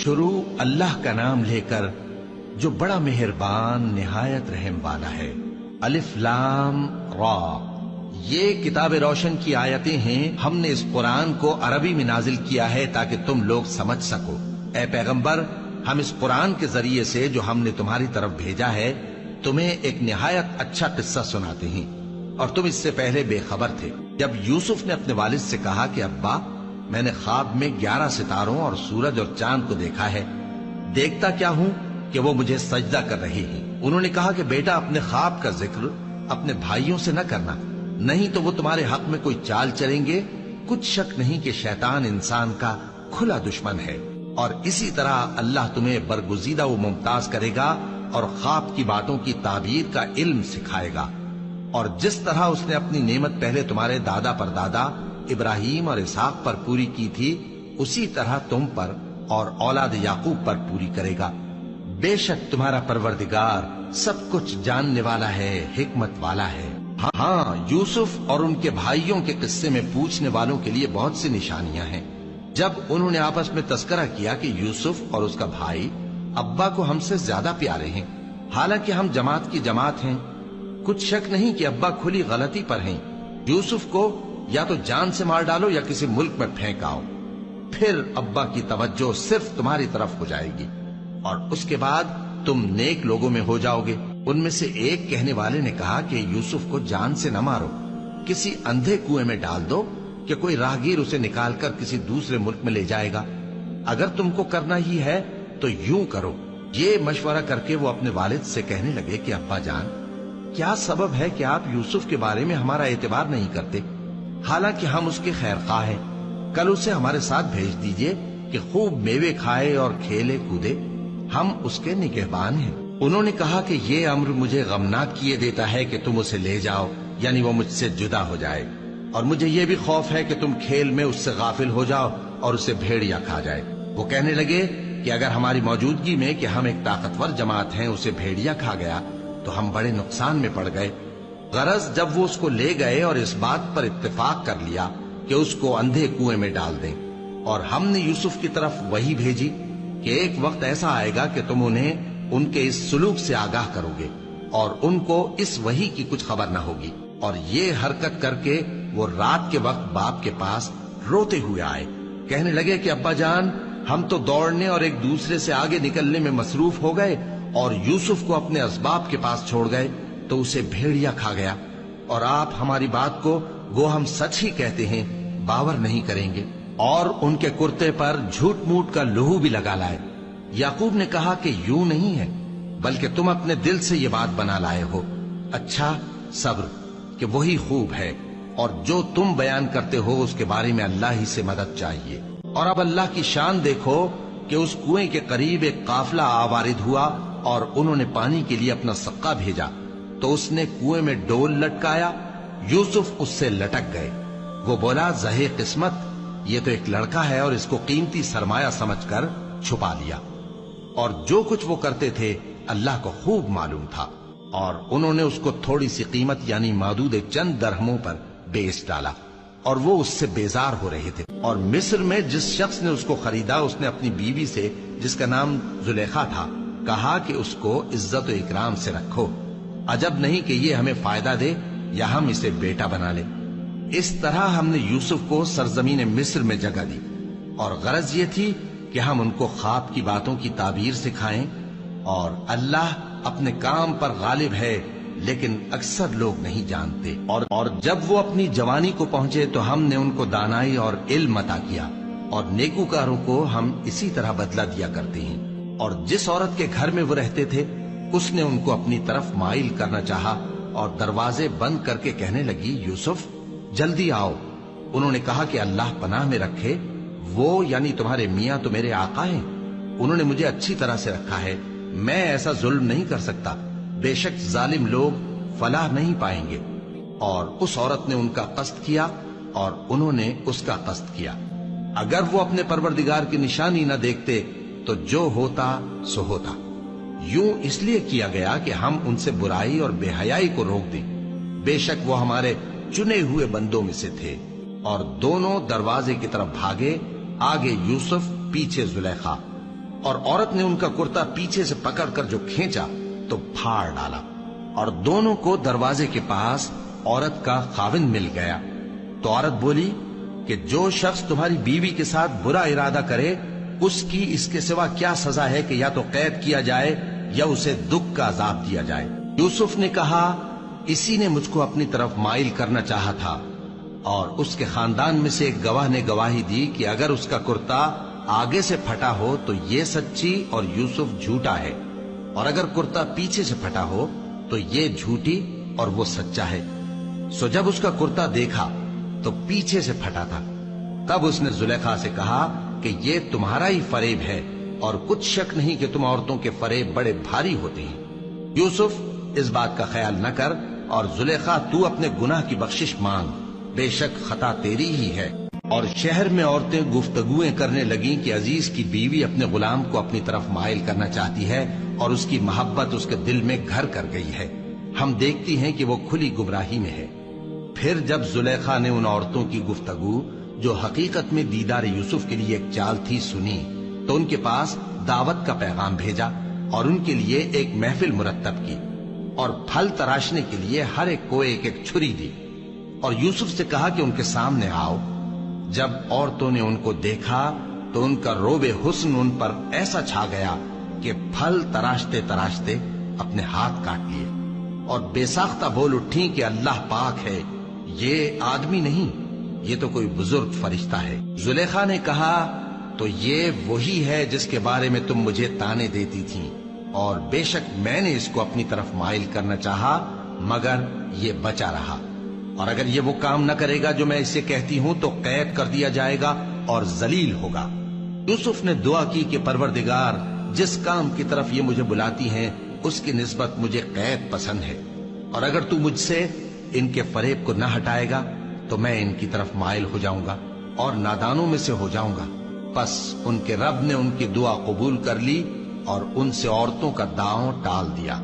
شروع اللہ کا نام لے کر جو بڑا مہربان نہایت رحم والا ہے۔ الف لام را، یہ کتاب روشن کی آیتیں ہیں۔ ہم نے اس قرآن کو عربی میں نازل کیا ہے تاکہ تم لوگ سمجھ سکو۔ اے پیغمبر، ہم اس قرآن کے ذریعے سے جو ہم نے تمہاری طرف بھیجا ہے تمہیں ایک نہایت اچھا قصہ سناتے ہیں، اور تم اس سے پہلے بے خبر تھے۔ جب یوسف نے اپنے والد سے کہا کہ ابا، میں نے خواب میں 11 ستاروں اور سورج اور چاند کو دیکھا ہے، دیکھتا کیا ہوں کہ وہ مجھے سجدہ کر رہے ہیں۔ انہوں نے کہا کہ بیٹا، اپنے خواب کا ذکر اپنے بھائیوں سے نہ کرنا، نہیں تو وہ تمہارے حق میں کوئی چال چلیں گے۔ کچھ شک نہیں کہ شیطان انسان کا کھلا دشمن ہے، اور اسی طرح اللہ تمہیں برگزیدہ و ممتاز کرے گا اور خواب کی باتوں کی تعبیر کا علم سکھائے گا، اور جس طرح اس نے اپنی نعمت پہلے تمہارے دادا پر دادا ابراہیم اور اسحاق پر پوری کی تھی، اسی طرح تم پر اور اولاد یعقوب پر پوری کرے گا۔ بے شک تمہارا پروردگار سب کچھ جاننے والا ہے، حکمت والا ہے۔ ہاں، یوسف اور ان کے بھائیوں کے قصے میں پوچھنے والوں کے لیے بہت سی نشانیاں ہیں۔ جب انہوں نے آپس میں تذکرہ کیا کہ یوسف اور اس کا بھائی ابا کو ہم سے زیادہ پیارے ہیں، حالانکہ ہم جماعت کی جماعت ہیں، کچھ شک نہیں کہ ابا کھلی غلطی پر ہیں۔ یوسف کو یا تو جان سے مار ڈالو یا کسی ملک میں پھینک آؤ، پھر ابا کی توجہ صرف تمہاری طرف ہو جائے گی، اور اس کے بعد تم نیک لوگوں میں ہو جاؤ گے۔ ان میں سے ایک کہنے والے نے کہا کہ یوسف کو جان سے نہ مارو، کسی اندھے کنویں میں ڈال دو کہ کوئی راہگیر اسے نکال کر کسی دوسرے ملک میں لے جائے گا۔ اگر تم کو کرنا ہی ہے تو یوں کرو۔ یہ مشورہ کر کے وہ اپنے والد سے کہنے لگے کہ ابا جان، کیا سبب ہے کہ آپ یوسف کے بارے میں ہمارا اعتبار نہیں کرتے، حالانکہ ہم اس کے خیر خواہ ہیں؟ کل اسے ہمارے ساتھ بھیج دیجئے کہ خوب میوے کھائے اور کھیلے کودے، ہم اس کے نگہبان ہیں۔ انہوں نے کہا کہ یہ امر مجھے غمناک کیے دیتا ہے کہ تم اسے لے جاؤ، یعنی وہ مجھ سے جدا ہو جائے، اور مجھے یہ بھی خوف ہے کہ تم کھیل میں اس سے غافل ہو جاؤ اور اسے بھیڑیا کھا جائے۔ وہ کہنے لگے کہ اگر ہماری موجودگی میں کہ ہم ایک طاقتور جماعت ہیں اسے بھیڑیا کھا گیا تو ہم بڑے نقصان میں پڑ گئے۔ غرض جب وہ اس کو لے گئے اور اس بات پر اتفاق کر لیا کہ اس کو اندھے کنویں میں ڈال دیں، اور ہم نے یوسف کی طرف وحی بھیجی کہ ایک وقت ایسا آئے گا کہ تم انہیں ان کے اس سلوک سے آگاہ کرو گے، اور ان کو اس وحی کی کچھ خبر نہ ہوگی۔ اور یہ حرکت کر کے وہ رات کے وقت باپ کے پاس روتے ہوئے آئے، کہنے لگے کہ ابا جان، ہم تو دوڑنے اور ایک دوسرے سے آگے نکلنے میں مصروف ہو گئے اور یوسف کو اپنے اسباب کے پاس چھوڑ گئے تو اسے بھیڑیا کھا گیا، اور آپ ہماری بات کو گو ہم سچ ہی کہتے ہیں باور نہیں کریں گے، اور ان کے کرتے پر جھوٹ موٹ کا لہو بھی لگا لائے۔ یعقوب نے کہا کہ یوں نہیں ہے، بلکہ تم اپنے دل سے یہ بات بنا لائے ہو۔ اچھا، صبر کہ وہی خوب ہے، اور جو تم بیان کرتے ہو اس کے بارے میں اللہ ہی سے مدد چاہیے۔ اور اب اللہ کی شان دیکھو کہ اس کنویں کے قریب ایک قافلہ آوارد ہوا اور انہوں نے پانی کے لیے اپنا سقا بھیجا، تو اس نے کنویں میں ڈول لٹکایا، یوسف اس سے لٹک گئے۔ وہ بولا، زہے قسمت، یہ تو ایک لڑکا ہے، اور اس کو قیمتی سرمایہ سمجھ کر چھپا لیا۔ اور جو کچھ وہ کرتے تھے اللہ کو خوب معلوم تھا، اور انہوں نے اس کو تھوڑی سی قیمت یعنی معدود چند درہموں پر بیچ ڈالا، اور وہ اس سے بیزار ہو رہے تھے۔ اور مصر میں جس شخص نے اس کو خریدا، اس نے اپنی بیوی سے جس کا نام زلیخا تھا کہا کہ اس کو عزت و اکرام سے رکھو، عجب نہیں کہ یہ ہمیں فائدہ دے یا ہم اسے بیٹا بنا لیں۔ اس طرح ہم نے یوسف کو سرزمین مصر میں جگہ دی، اور غرض یہ تھی کہ ہم ان کو خواب کی باتوں کی تعبیر سکھائیں، اور اللہ اپنے کام پر غالب ہے لیکن اکثر لوگ نہیں جانتے۔ اور جب وہ اپنی جوانی کو پہنچے تو ہم نے ان کو دانائی اور علم عطا کیا، اور نیکوکاروں کو ہم اسی طرح بدلہ دیا کرتے ہیں۔ اور جس عورت کے گھر میں وہ رہتے تھے اس نے ان کو اپنی طرف مائل کرنا چاہا، اور دروازے بند کر کے کہنے لگی، یوسف جلدی آؤ۔ انہوں نے کہا کہ اللہ پناہ میں رکھے، وہ یعنی تمہارے میاں تو میرے آقا ہیں، انہوں نے مجھے اچھی طرح سے رکھا ہے، میں ایسا ظلم نہیں کر سکتا، بے شک ظالم لوگ فلاح نہیں پائیں گے۔ اور اس عورت نے ان کا قصد کیا اور انہوں نے اس کا قصد کیا۔ اگر وہ اپنے پروردگار کی نشانی نہ دیکھتے تو جو ہوتا سو ہوتا۔ یوں اس لیے کیا گیا کہ ہم ان سے برائی اور بے حیائی کو روک دیں، بے شک وہ ہمارے چنے ہوئے بندوں میں سے تھے۔ اور دونوں دروازے کی طرف بھاگے، آگے یوسف پیچھے زلیخا، اور عورت نے ان کا کرتا پیچھے سے پکڑ کر جو کھینچا تو پھاڑ ڈالا، اور دونوں کو دروازے کے پاس عورت کا خاوند مل گیا۔ تو عورت بولی کہ جو شخص تمہاری بیوی کے ساتھ برا ارادہ کرے اس کی اس کے سوا کیا سزا ہے کہ یا تو قید کیا جائے یا اسے دکھ کا عذاب دیا جائے۔ یوسف نے کہا اسی نے مجھ کو اپنی طرف مائل کرنا چاہا تھا، اور اس کے خاندان میں سے ایک گواہ نے گواہی دی کہ اگر اس کا کرتا آگے سے پھٹا ہو تو یہ سچی اور یوسف جھوٹا ہے، اور اگر کرتا پیچھے سے پھٹا ہو تو یہ جھوٹی اور وہ سچا ہے۔ سو جب اس کا کرتا دیکھا تو پیچھے سے پھٹا تھا، تب اس نے زلیخا سے کہا کہ یہ تمہارا ہی فریب ہے، اور کچھ شک نہیں کہ تم عورتوں کے فریب بڑے بھاری ہوتے ہیں۔ یوسف اس بات کا خیال نہ کر، اور زلیخا تو اپنے گناہ کی بخشش مانگ، بے شک خطا تیری ہی ہے۔ اور شہر میں عورتیں گفتگویں کرنے لگیں کہ عزیز کی بیوی اپنے غلام کو اپنی طرف مائل کرنا چاہتی ہے، اور اس کی محبت اس کے دل میں گھر کر گئی ہے، ہم دیکھتی ہیں کہ وہ کھلی گمراہی میں ہے۔ پھر جب زلیخا نے ان عورتوں کی گفتگو جو حقیقت میں دیدار یوسف کے لیے ایک چال تھی سنی، تو ان کے پاس دعوت کا پیغام بھیجا اور ان کے لیے ایک محفل مرتب کی، اور پھل تراشنے کے لیے ہر ایک کو ایک ایک چھری دی، اور یوسف سے کہا کہ ان کے سامنے آؤ۔ جب عورتوں نے ان کو دیکھا تو ان کا روب حسن ان پر ایسا چھا گیا کہ پھل تراشتے تراشتے اپنے ہاتھ کاٹ لیے، اور بے ساختہ بول اٹھی کہ اللہ پاک ہے، یہ آدمی نہیں، یہ تو کوئی بزرگ فرشتہ ہے۔ زلیخا نے کہا تو یہ وہی ہے جس کے بارے میں تم مجھے تانے دیتی تھی، اور بے شک میں نے اس کو اپنی طرف مائل کرنا چاہا مگر یہ بچا رہا، اور اگر یہ وہ کام نہ کرے گا جو میں اسے کہتی ہوں تو قید کر دیا جائے گا اور ذلیل ہوگا۔ یوسف نے دعا کی کہ پروردگار، جس کام کی طرف یہ مجھے بلاتی ہیں اس کی نسبت مجھے قید پسند ہے، اور اگر تو مجھ سے ان کے فریب کو نہ ہٹائے گا تو میں ان کی طرف مائل ہو جاؤں گا اور نادانوں میں سے ہو جاؤں گا۔ پس ان کے رب نے ان کی دعا قبول کر لی اور ان سے عورتوں کا داؤں ٹال دیا،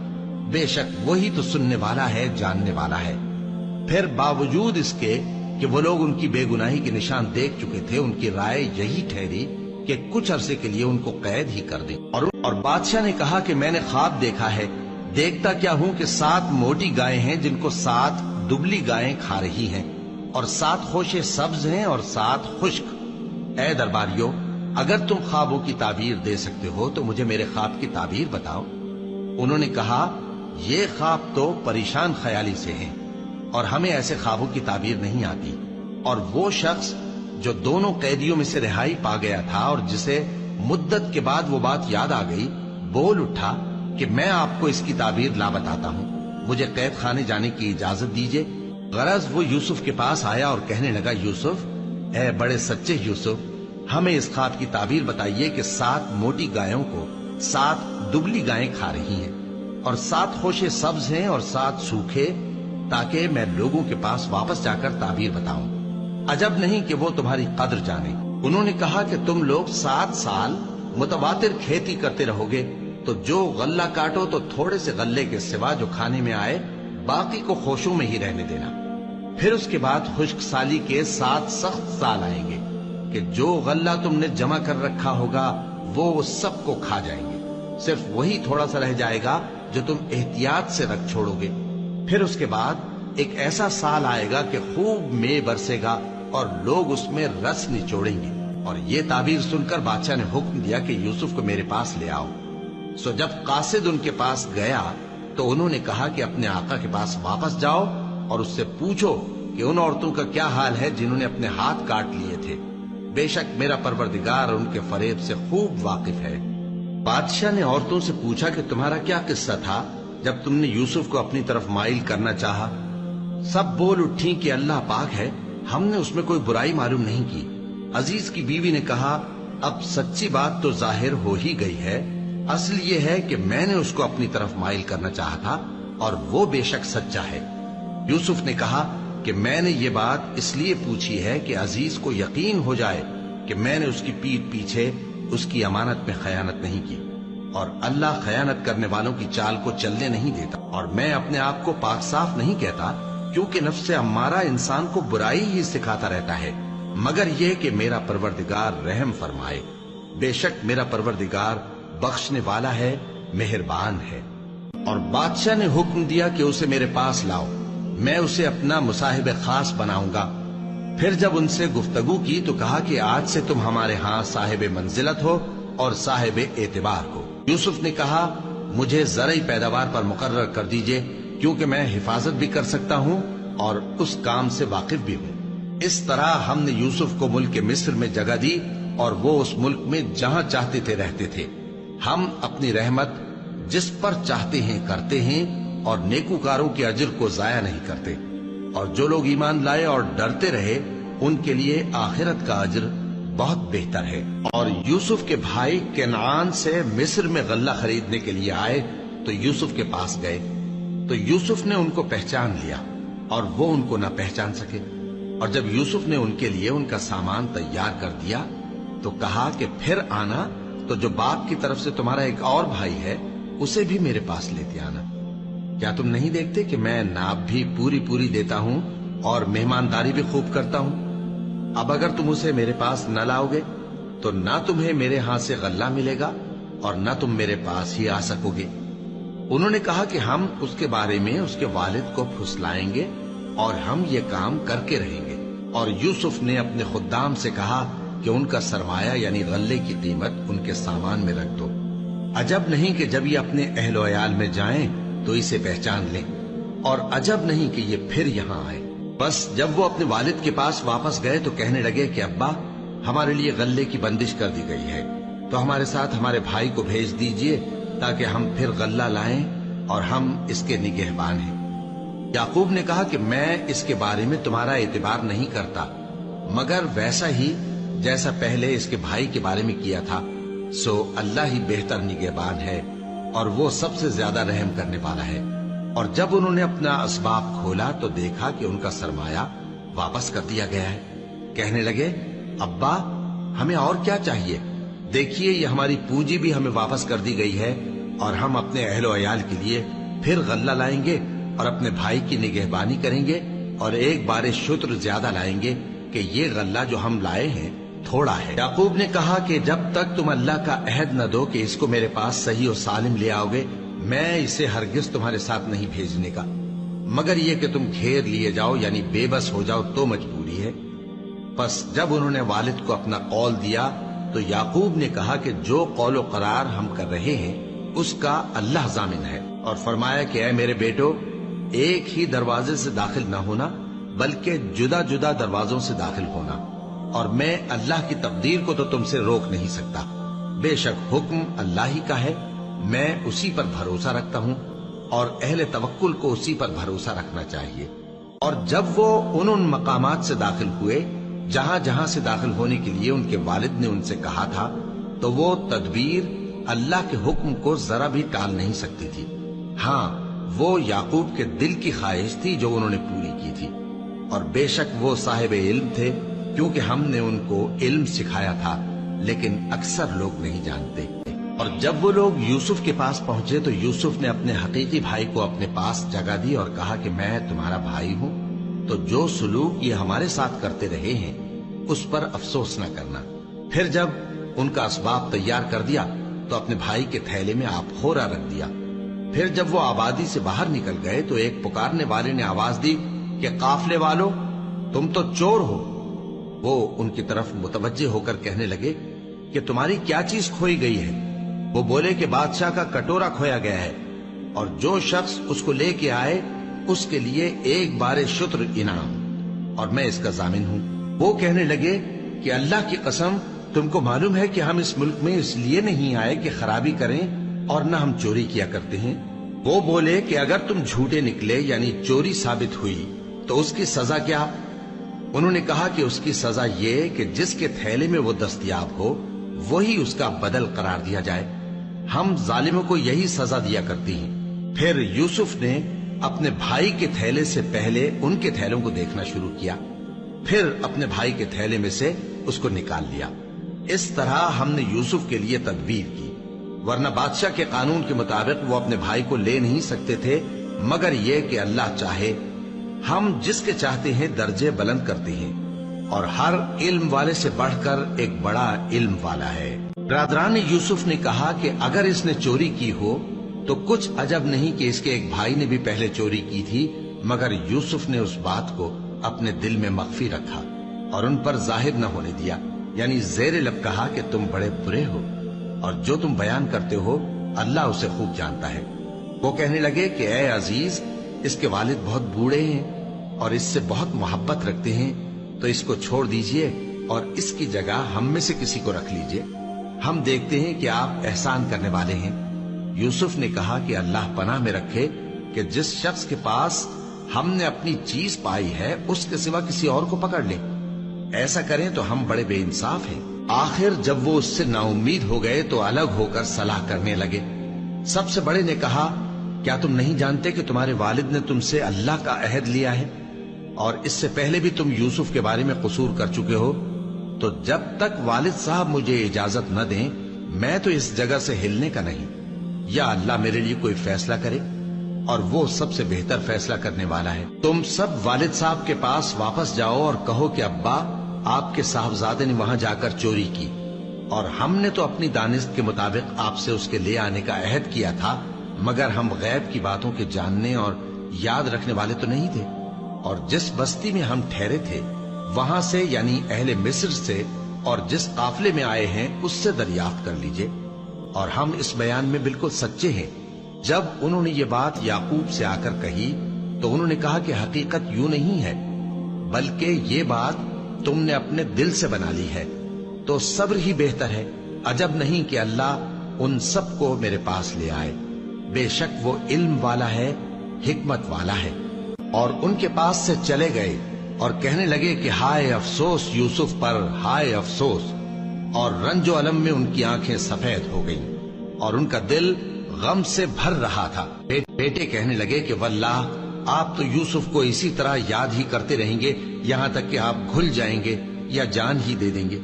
بے شک وہی تو سننے والا ہے، جاننے والا ہے۔ پھر باوجود اس کے کہ وہ لوگ ان کی بے گناہی کے نشان دیکھ چکے تھے، ان کی رائے یہی ٹھہری کہ کچھ عرصے کے لیے ان کو قید ہی کر دیں۔ اور بادشاہ نے کہا کہ میں نے خواب دیکھا ہے، دیکھتا کیا ہوں کہ 7 موٹی گائیں ہیں جن کو 7 دبلی گائیں کھا رہی ہیں، اور 7 خوشے سبز ہیں اور 7 خشک۔ اے درباریو، اگر تم خوابوں کی تعبیر دے سکتے ہو تو مجھے میرے خواب کی تعبیر بتاؤ۔ انہوں نے کہا یہ خواب تو پریشان خیالی سے ہیں، اور ہمیں ایسے خوابوں کی تعبیر نہیں آتی۔ اور وہ شخص جو دونوں قیدیوں میں سے رہائی پا گیا تھا اور جسے مدت کے بعد وہ بات یاد آ گئی، بول اٹھا کہ میں آپ کو اس کی تعبیر لا بتاتا ہوں، مجھے قید خانے جانے کی اجازت دیجیے۔ غرض وہ یوسف کے پاس آیا اور کہنے لگا، یوسف، اے بڑے سچے یوسف، ہمیں اس خواب کی تعبیر بتائیے کہ 7 موٹی گایوں کو 7 دبلی گائیں کھا رہی ہیں، اور 7 خوشے سبز ہیں اور 7 سوکھے، تاکہ میں لوگوں کے پاس واپس جا کر تعبیر بتاؤں۔ عجب نہیں کہ وہ تمہاری قدر جانے۔ انہوں نے کہا کہ تم لوگ 7 سال متواتر کھیتی کرتے رہو گے، تو جو غلہ کاٹو تو تھوڑے سے غلے کے سوا جو کھانے میں آئے باقی کو خوشوں میں ہی رہنے دینا۔ پھر اس کے بعد خشک سالی کے 7 سخت سال آئیں گے کہ جو غلہ تم نے جمع کر رکھا ہوگا وہ سب کو کھا جائیں گے، صرف وہی تھوڑا سا رہ جائے گا جو تم احتیاط سے رکھ چھوڑو گے۔ پھر اس کے بعد ایک ایسا سال آئے گا کہ خوب مے برسے گا اور لوگ اس میں رس نچوڑیں گے۔ اور یہ تعبیر سن کر بادشاہ نے حکم دیا کہ یوسف کو میرے پاس لے آؤ۔ سو جب قاصد ان کے پاس گیا تو انہوں نے کہا کہ اپنے آقا کے پاس واپس جاؤ اور اس سے پوچھو کہ ان عورتوں کا کیا حال ہے جنہوں نے اپنے ہاتھ کاٹ لیے تھے، بے شک میرا پروردگار ان کے فریب سے خوب واقف ہے۔ بادشاہ نے عورتوں سے پوچھا کہ تمہارا کیا قصہ تھا جب تم نے یوسف کو اپنی طرف مائل کرنا چاہا؟ سب بول اٹھی کہ اللہ پاک ہے، ہم نے اس میں کوئی برائی معلوم نہیں کی۔ عزیز کی بیوی نے کہا، اب سچی بات تو ظاہر ہو ہی گئی ہے، اصل یہ ہے کہ میں نے اس کو اپنی طرف مائل کرنا چاہا تھا اور وہ بے شک سچا ہے۔ یوسف نے کہا کہ میں نے یہ بات اس لیے پوچھی ہے کہ عزیز کو یقین ہو جائے کہ میں نے اس کی پیٹھ پیچھے اس کی امانت میں خیانت نہیں کی، اور اللہ خیانت کرنے والوں کی چال کو چلنے نہیں دیتا، اور میں اپنے آپ کو پاک صاف نہیں کہتا، کیونکہ نفس امارہ انسان کو برائی ہی سکھاتا رہتا ہے، مگر یہ کہ میرا پروردگار رحم فرمائے، بے شک میرا پروردگار بخشنے والا ہے، مہربان ہے۔ اور بادشاہ نے حکم دیا کہ اسے میرے پاس لاؤ، میں اسے اپنا مصاحب خاص بناؤں گا۔ پھر جب ان سے گفتگو کی تو کہا کہ آج سے تم ہمارے ہاں صاحب منزلت ہو اور صاحب اعتبار ہو۔ یوسف نے کہا مجھے زرعی پیداوار پر مقرر کر دیجئے، کیونکہ میں حفاظت بھی کر سکتا ہوں اور اس کام سے واقف بھی ہوں۔ اس طرح ہم نے یوسف کو ملک مصر میں جگہ دی اور وہ اس ملک میں جہاں چاہتے تھے رہتے تھے۔ ہم اپنی رحمت جس پر چاہتے ہیں کرتے ہیں اور نیکوکاروں کے اجر کو ضائع نہیں کرتے۔ اور جو لوگ ایمان لائے اور ڈرتے رہے ان کے لیے آخرت کا اجر بہت بہتر ہے۔ اور یوسف کے بھائی کنعان سے مصر میں غلہ خریدنے کے لیے آئے تو یوسف کے پاس گئے، تو یوسف نے ان کو پہچان لیا اور وہ ان کو نہ پہچان سکے۔ اور جب یوسف نے ان کے لیے ان کا سامان تیار کر دیا تو کہا کہ پھر آنا تو جو باپ کی طرف سے تمہارا ایک اور بھائی ہے اسے بھی میرے پاس لیتے آنا۔ کیا تم نہیں دیکھتے کہ میں ناب بھی پوری دیتا ہوں اور مہمانداری بھی خوب کرتا ہوں؟ اب اگر تم اسے میرے پاس نہ لاؤ گے تو نہ تمہیں میرے ہاں سے غلہ ملے گا اور نہ تم میرے پاس ہی آ سکو گے۔ انہوں نے کہا کہ ہم اس کے بارے میں اس کے والد کو پھسلائیں گے اور ہم یہ کام کر کے رہیں گے۔ اور یوسف نے اپنے خدام سے کہا کہ ان کا سرمایہ یعنی غلے کی قیمت ان کے سامان میں رکھ دو۔ عجب نہیں کہ جب یہ اپنے اہل و عیال میں جائیں تو اسے پہچان لیں، اور عجب نہیں کہ یہ پھر یہاں آئے۔ بس جب وہ اپنے والد کے پاس واپس گئے تو کہنے لگے کہ ابا ہمارے لیے غلے کی بندش کر دی گئی ہے، تو ہمارے ساتھ ہمارے بھائی کو بھیج دیجئے تاکہ ہم پھر غلہ لائیں اور ہم اس کے نگہبان ہیں۔ یعقوب نے کہا کہ میں اس کے بارے میں تمہارا اعتبار نہیں کرتا، مگر ویسا ہی جیسا پہلے اس کے بھائی کے بارے میں کیا تھا، سو اللہ ہی بہتر نگہبان ہے اور وہ سب سے زیادہ رحم کرنے والا ہے۔ اور جب انہوں نے اپنا اسباب کھولا تو دیکھا کہ ان کا سرمایہ واپس کر دیا گیا ہے۔ کہنے لگے ابا ہمیں اور کیا چاہیے، دیکھیے یہ ہماری پونجی بھی ہمیں واپس کر دی گئی ہے اور ہم اپنے اہل و عیال کے لیے پھر غلہ لائیں گے اور اپنے بھائی کی نگہبانی کریں گے اور ایک بار شتر زیادہ لائیں گے کہ یہ غلہ جو ہم لائے ہیں تھوڑا ہے۔ یعقوب نے کہا کہ جب تک تم اللہ کا عہد نہ دو کہ اس کو میرے پاس صحیح و سالم لے آؤ گے میں اسے ہرگز تمہارے ساتھ نہیں بھیجنے کا، مگر یہ کہ تم گھیر لیے جاؤ یعنی بے بس ہو جاؤ تو مجبوری ہے۔ پس جب انہوں نے والد کو اپنا قول دیا تو یعقوب نے کہا کہ جو قول و قرار ہم کر رہے ہیں اس کا اللہ ضامن ہے، اور فرمایا کہ اے میرے بیٹو ایک ہی دروازے سے داخل نہ ہونا بلکہ جدا جدا دروازوں سے داخل ہونا، اور میں اللہ کی تقدیر کو تو تم سے روک نہیں سکتا۔ بے شک حکم اللہ ہی کا ہے، میں اسی پر بھروسہ رکھتا ہوں اور اہل توکل کو اسی پر بھروسہ رکھنا چاہیے۔ اور جب وہ ان مقامات سے داخل ہوئے جہاں جہاں سے داخل ہونے کے لیے ان کے والد نے ان سے کہا تھا تو وہ تدبیر اللہ کے حکم کو ذرا بھی ٹال نہیں سکتی تھی۔ ہاں وہ یعقوب کے دل کی خواہش تھی جو انہوں نے پوری کی تھی، اور بے شک وہ صاحب علم تھے کیونکہ ہم نے ان کو علم سکھایا تھا، لیکن اکثر لوگ نہیں جانتے۔ اور جب وہ لوگ یوسف کے پاس پہنچے تو یوسف نے اپنے حقیقی بھائی کو اپنے پاس جگہ دی اور کہا کہ میں تمہارا بھائی ہوں، تو جو سلوک یہ ہمارے ساتھ کرتے رہے ہیں اس پر افسوس نہ کرنا۔ پھر جب ان کا اسباب تیار کر دیا تو اپنے بھائی کے تھیلے میں آپ خورا رکھ دیا۔ پھر جب وہ آبادی سے باہر نکل گئے تو ایک پکارنے والے نے آواز دی کہ قافلے والو تم تو چور ہو۔ وہ ان کی طرف متوجہ ہو کر کہنے لگے کہ تمہاری کیا چیز کھوئی گئی ہے؟ وہ بولے کہ بادشاہ کا کٹورا کھویا گیا ہے، اور جو شخص اس کو لے کے آئے اس کے لیے ایک بار شتر انعام، اور میں اس کا ضامن ہوں۔ وہ کہنے لگے کہ اللہ کی قسم تم کو معلوم ہے کہ ہم اس ملک میں اس لیے نہیں آئے کہ خرابی کریں اور نہ ہم چوری کیا کرتے ہیں۔ وہ بولے کہ اگر تم جھوٹے نکلے یعنی چوری ثابت ہوئی تو اس کی سزا کیا؟ انہوں نے کہا کہ اس کی سزا یہ کہ جس کے تھیلے میں وہ دستیاب ہو وہی اس کا بدل قرار دیا جائے، ہم ظالموں کو یہی سزا دیا کرتی ہیں۔ پھر یوسف نے اپنے بھائی کے تھیلے سے پہلے ان کے تھیلوں کو دیکھنا شروع کیا، پھر اپنے بھائی کے تھیلے میں سے اس کو نکال لیا۔ اس طرح ہم نے یوسف کے لیے تدبیر کی، ورنہ بادشاہ کے قانون کے مطابق وہ اپنے بھائی کو لے نہیں سکتے تھے، مگر یہ کہ اللہ چاہے ہم جس کے چاہتے ہیں درجے بلند کرتے ہیں، اور ہر علم والے سے بڑھ کر ایک بڑا علم والا ہے۔ برادران یوسف نے کہا کہ اگر اس نے چوری کی ہو تو کچھ عجب نہیں کہ اس کے ایک بھائی نے بھی پہلے چوری کی تھی، مگر یوسف نے اس بات کو اپنے دل میں مخفی رکھا اور ان پر ظاہر نہ ہونے دیا، یعنی زیر لب کہا کہ تم بڑے برے ہو اور جو تم بیان کرتے ہو اللہ اسے خوب جانتا ہے۔ وہ کہنے لگے کہ اے عزیز، اس کے والد بہت بوڑھے ہیں اور اس سے بہت محبت رکھتے ہیں، تو اس کو چھوڑ دیجئے اور اس کی جگہ ہم میں سے کسی کو رکھ لیجئے، ہم دیکھتے ہیں کہ آپ احسان کرنے والے ہیں۔ یوسف نے کہا کہ اللہ پناہ میں رکھے کہ جس شخص کے پاس ہم نے اپنی چیز پائی ہے اس کے سوا کسی اور کو پکڑ لیں، ایسا کریں تو ہم بڑے بے انصاف ہیں۔ آخر جب وہ اس سے نا امید ہو گئے تو الگ ہو کر صلاح کرنے لگے۔ سب سے بڑے نے کہا، کیا تم نہیں جانتے کہ تمہارے والد نے تم سے اللہ کا عہد لیا ہے اور اس سے پہلے بھی تم یوسف کے بارے میں قصور کر چکے ہو؟ تو جب تک والد صاحب مجھے اجازت نہ دیں میں تو اس جگہ سے ہلنے کا نہیں، یا اللہ میرے لیے کوئی فیصلہ کرے اور وہ سب سے بہتر فیصلہ کرنے والا ہے۔ تم سب والد صاحب کے پاس واپس جاؤ اور کہو کہ ابا، آپ کے صاحبزادے نے وہاں جا کر چوری کی اور ہم نے تو اپنی دانست کے مطابق آپ سے اس کے لے آنے کا عہد کیا تھا، مگر ہم غیب کی باتوں کے جاننے اور یاد رکھنے والے تو نہیں تھے، اور جس بستی میں ہم ٹھہرے تھے وہاں سے، یعنی اہل مصر سے، اور جس قافلے میں آئے ہیں اس سے دریافت کر لیجئے، اور ہم اس بیان میں بالکل سچے ہیں۔ جب انہوں نے یہ بات یعقوب سے آ کر کہی تو انہوں نے کہا کہ حقیقت یوں نہیں ہے، بلکہ یہ بات تم نے اپنے دل سے بنا لی ہے، تو صبر ہی بہتر ہے۔ عجب نہیں کہ اللہ ان سب کو میرے پاس لے آئے، بے شک وہ علم والا ہے، حکمت والا ہے۔ اور ان کے پاس سے چلے گئے اور کہنے لگے کہ ہائے افسوس یوسف پر، ہائے افسوس، اور رنج و الم میں ان کی آنکھیں سفید ہو گئیں اور ان کا دل غم سے بھر رہا تھا۔ بیٹے کہنے لگے کہ واللہ آپ تو یوسف کو اسی طرح یاد ہی کرتے رہیں گے یہاں تک کہ آپ گھل جائیں گے یا جان ہی دے دیں گے۔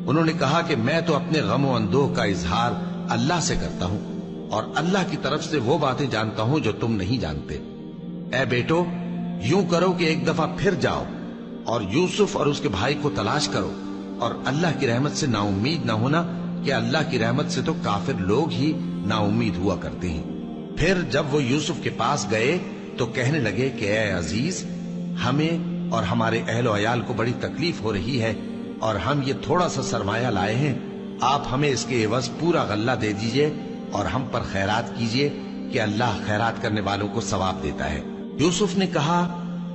انہوں نے کہا کہ میں تو اپنے غم و اندوہ کا اظہار اللہ سے کرتا ہوں اور اللہ کی طرف سے وہ باتیں جانتا ہوں جو تم نہیں جانتے۔ اے بیٹو، یوں کرو کہ ایک دفعہ پھر جاؤ اور یوسف اور اس کے بھائی کو تلاش کرو، اور اللہ کی رحمت سے نا امید نہ ہونا کہ اللہ کی رحمت سے تو کافر لوگ ہی نا امید ہوا کرتے ہیں۔ پھر جب وہ یوسف کے پاس گئے تو کہنے لگے کہ اے عزیز، ہمیں اور ہمارے اہل و عیال کو بڑی تکلیف ہو رہی ہے اور ہم یہ تھوڑا سا سرمایہ لائے ہیں، آپ ہمیں اس کے عوض پورا غلہ دے دیجئے اور ہم پر خیرات کیجئے کہ اللہ خیرات کرنے والوں کو ثواب دیتا ہے۔ یوسف نے کہا،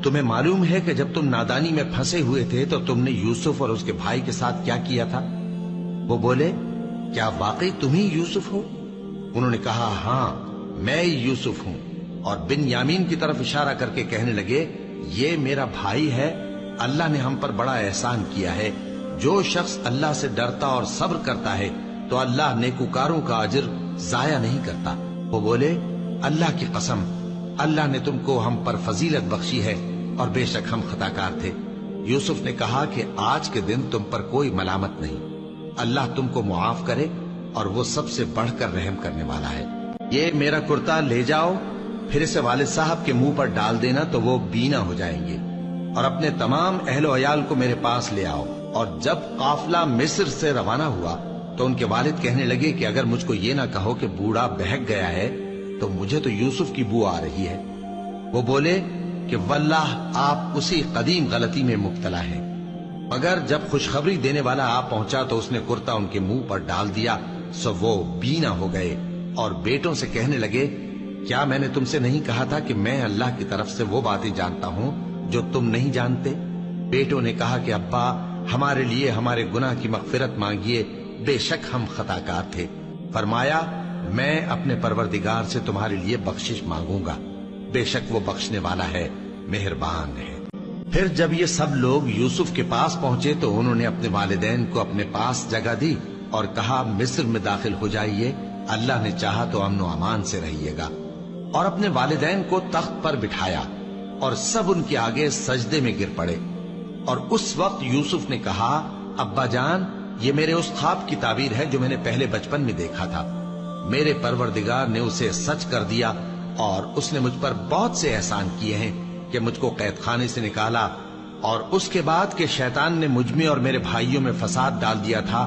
تمہیں معلوم ہے کہ جب تم نادانی میں پھنسے ہوئے تھے تو تم نے یوسف اور اس کے بھائی کے ساتھ کیا کیا تھا؟ وہ بولے، کیا واقعی تم ہی یوسف ہو؟ انہوں نے کہا، ہاں میں ہی یوسف ہوں، اور بن یامین کی طرف اشارہ کر کے کہنے لگے، یہ میرا بھائی ہے، اللہ نے ہم پر بڑا احسان کیا ہے۔ جو شخص اللہ سے ڈرتا اور صبر کرتا ہے تو اللہ نیکوکاروں کا اجر ضائع نہیں کرتا۔ وہ بولے، اللہ کی قسم، اللہ نے تم کو ہم پر فضیلت بخشی ہے اور بے شک ہم خطا کار تھے۔ یوسف نے کہا کہ آج کے دن تم پر کوئی ملامت نہیں، اللہ تم کو معاف کرے اور وہ سب سے بڑھ کر رحم کرنے والا ہے۔ یہ میرا کرتا لے جاؤ، پھر اسے والد صاحب کے منہ پر ڈال دینا تو وہ بینا ہو جائیں گے، اور اپنے تمام اہل و عیال کو میرے پاس لے آؤ۔ اور جب قافلہ مصر سے روانہ ہوا تو ان کے والد کہنے لگے کہ اگر مجھ کو یہ نہ کہو کہ بوڑھا بہک گیا ہے تو مجھے تو یوسف کی بو آ رہی ہے۔ وہ بولے کہ واللہ آپ اسی قدیم غلطی میں مبتلا ہیں۔ مگر جب خوشخبری دینے والا آ پہنچا تو اس نے کرتا ان کے منہ پر ڈال دیا، سو وہ بینا ہو گئے اور بیٹوں سے کہنے لگے، کیا میں نے تم سے نہیں کہا تھا کہ میں اللہ کی طرف سے وہ باتیں جانتا ہوں جو تم نہیں جانتے؟ بیٹوں نے کہا کہ ابا، ہمارے لیے ہمارے گناہ کی مغفرت مانگیے، بے شک ہم خطا کار تھے۔ فرمایا، میں اپنے پروردگار سے تمہارے لیے بخشش مانگوں گا، بے شک وہ بخشنے والا ہے، مہربان ہے۔ پھر جب یہ سب لوگ یوسف کے پاس پہنچے تو انہوں نے اپنے والدین کو اپنے پاس جگہ دی اور کہا، مصر میں داخل ہو جائیے، اللہ نے چاہا تو امن و امان سے رہیے گا۔ اور اپنے والدین کو تخت پر بٹھایا اور سب ان کے آگے سجدے میں گر پڑے۔ اور اس وقت یوسف نے کہا، ابا جان، یہ میرے اس خواب کی تعبیر ہے جو میں نے پہلے بچپن میں دیکھا تھا۔ میرے پروردگار نے اسے سچ کر دیا اور اس نے مجھ پر بہت سے احسان کیے ہیں کہ مجھ کو قید خانے سے نکالا، اور اس کے بعد کہ شیطان نے مجھ میں اور میرے بھائیوں میں فساد ڈال دیا تھا